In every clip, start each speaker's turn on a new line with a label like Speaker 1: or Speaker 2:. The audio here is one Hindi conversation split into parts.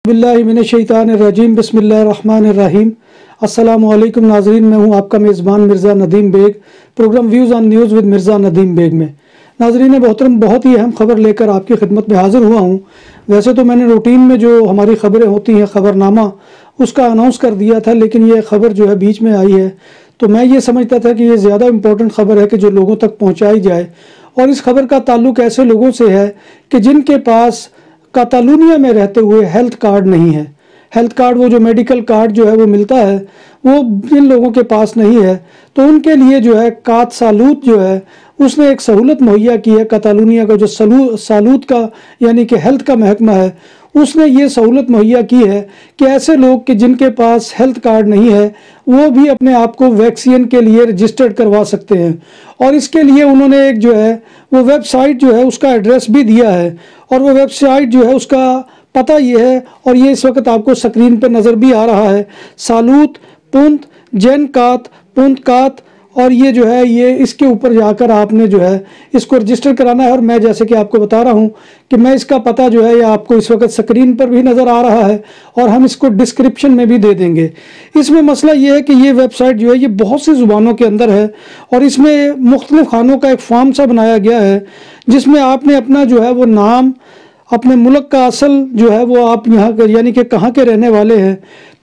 Speaker 1: बिस्मिल्लाहिर्रहमानिर्रहीम बिस्मिल्लाहिर्रहमानिर्रहीम। अस्सलामुअलैकुम नाज़रीन, मैं हूं आपका मेज़बान Mirza Nadeem Baig, program views on news with Mirza Nadeem Baig में। नाज़रीन मोहतरम, बहुत ही अहम खबर लेकर आपकी खिदमत में हाज़िर हुआ हूं। वैसे तो मैंने रूटीन में जो हमारी ख़बरें होती हैं ख़बरनामा उसका अनाउंस कर दिया था, लेकिन ये ख़बर जो है बीच में आई है तो मैं ये समझता था कि ये ज़्यादा इम्पोर्टेंट ख़बर है कि जो लोगों तक पहुँचाई जाए। और इस खबर का ताल्लुक़ ऐसे लोगों से है कि जिनके पास कातालूनिया में रहते हुए हेल्थ कार्ड नहीं है। हेल्थ कार्ड, वो जो मेडिकल कार्ड जो है वो मिलता है, वो जिन लोगों के पास नहीं है तो उनके लिए जो है कात सालूत जो है उसने एक सहूलत मुहैया की है। कातालूनिया का जो सालूत का यानी कि हेल्थ का महकमा है, उसने ये सहूलत मुहैया की है कि ऐसे लोग कि जिनके पास हेल्थ कार्ड नहीं है वो भी अपने आप को वैक्सीन के लिए रजिस्टर्ड करवा सकते हैं। और इसके लिए उन्होंने एक जो है वो वेबसाइट जो है उसका एड्रेस भी दिया है, और वो वेबसाइट जो है उसका पता ये है, और ये इस वक्त आपको स्क्रीन पर नज़र भी आ रहा है, salut.jenkat.cat। और ये जो है ये इसके ऊपर जाकर आपने जो है इसको रजिस्टर कराना है। और मैं जैसे कि आपको बता रहा हूँ कि मैं इसका पता जो है ये आपको इस वक्त स्क्रीन पर भी नज़र आ रहा है और हम इसको डिस्क्रिप्शन में भी दे देंगे। इसमें मसला ये है कि ये वेबसाइट जो है ये बहुत सी ज़ुबानों के अंदर है, और इसमें मुख्तलिफ़ खानों का एक फॉर्म सा बनाया गया है जिसमें आपने अपना जो है वो नाम, अपने मुल्क का असल जो है वो आप यहाँ के यानी कि कहाँ के रहने वाले हैं,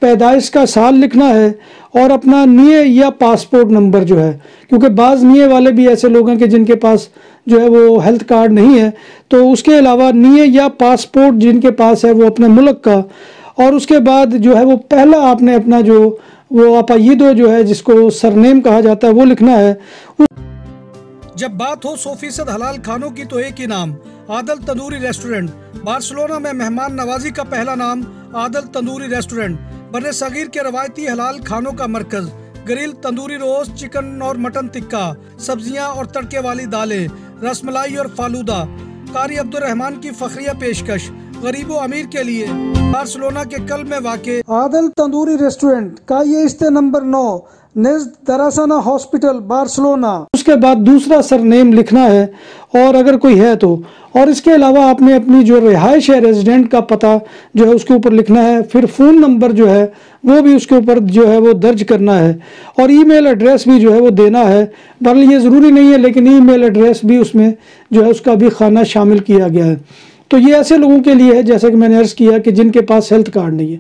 Speaker 1: पैदाइश का साल लिखना है, और अपना निये या पासपोर्ट नंबर जो है, क्योंकि बाज़ निये वाले भी ऐसे लोग हैं कि जिनके पास जो है वो हेल्थ कार्ड नहीं है, तो उसके अलावा निये या पासपोर्ट जिनके पास है वो अपने मुल्क का, और उसके बाद जो है वो पहला आपने अपना जो वो अपायिदो जो है जिसको सरनेम कहा जाता है वो लिखना है।
Speaker 2: जब बात हो 100% हलाल खानों की तो एक ही नाम, आदल तंदूरी रेस्टोरेंट। बार्सिलोना में मेहमान नवाजी का पहला नाम आदल तंदूरी रेस्टोरेंट, बर्रे सगीर के रवायती हलाल खानों का मरकज। ग्रिल, तंदूरी रोस्ट, चिकन और मटन टिक्का, सब्जियां और तड़के वाली दालें, रसमलाई और फालूदा। कारी अब्दुर्रहमान की फखरिया पेशकश गरीबो अमीर के लिए। बार्सिलोना के कल में वाक़े
Speaker 1: आदल तंदूरी रेस्टोरेंट का ये इस्ते नंबर 9 नेज़्द दरासाना हॉस्पिटल बार्सिलोना। उसके बाद दूसरा सरनेम लिखना है और अगर कोई है तो, और इसके अलावा आपने अपनी जो रिहाइश है रेजिडेंट का पता जो है उसके ऊपर लिखना है। फिर फ़ोन नंबर जो है वो भी उसके ऊपर जो है वो दर्ज करना है, और ईमेल एड्रेस भी जो है वो देना है। बहरहाल ये ज़रूरी नहीं है, लेकिन ईमेल एड्रेस भी उसमें जो है उसका भी खाना शामिल किया गया है। तो ये ऐसे लोगों के लिए है जैसा कि मैंने अर्ज़ किया कि जिनके पास हेल्थ कार्ड नहीं है।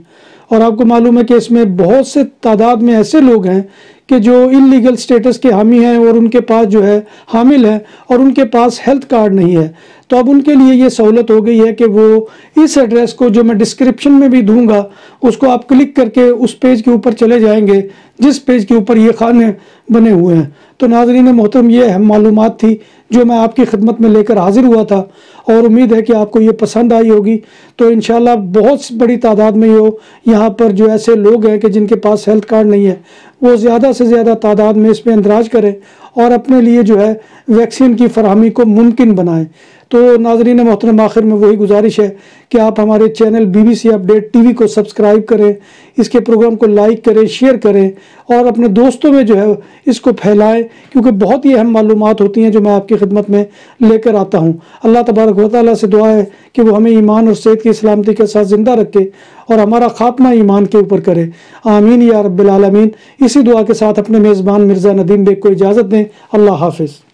Speaker 1: और आपको मालूम है कि इसमें बहुत से तादाद में ऐसे लोग हैं कि जो इलीगल स्टेटस के हामी हैं और उनके पास जो है हामिल हैं और उनके पास हेल्थ कार्ड नहीं है। तो अब उनके लिए ये सहूलत हो गई है कि वो इस एड्रेस को जो मैं डिस्क्रिप्शन में भी दूंगा उसको आप क्लिक करके उस पेज के ऊपर चले जाएंगे जिस पेज के ऊपर ये खाने बने हुए हैं। तो नाज़रीन मोहतरम, ये अहम मालूमात थी जो मैं आपकी खिदमत में लेकर हाजिर हुआ था, और उम्मीद है कि आपको ये पसंद आई होगी। तो इंशाल्लाह बहुत बड़ी तादाद में यहाँ पर जो ऐसे लोग हैं कि जिनके पास हेल्थ कार्ड नहीं है वो ज़्यादा से ज़्यादा तादाद में इस पर इंदराज करें और अपने लिए जो है वैक्सीन की फरहमी को मुमकिन बनाएं। तो नाज़रीन मोहतरम, आखिर में वही गुजारिश है कि आप हमारे चैनल BBC अपडेट TV को सब्सक्राइब करें, इसके प्रोग्राम को लाइक करें, शेयर करें और अपने दोस्तों में जो है इसको फैलाएं, क्योंकि बहुत ही अहम मालूमात होती हैं जो मैं आपकी खिदमत में लेकर आता हूँ। अल्लाह तबारक व तआला से दुआ है कि वो हमें ईमान और सेहत की सलामती के साथ ज़िंदा रखे और हमारा खात्मा ईमान के ऊपर करे। आमीन या रब्बिल आलमीन। इसी दुआ के साथ अपने मेज़बान मिर्ज़ा नदीम बेग को इजाज़त दें। अल्लाह हाफ़िज़।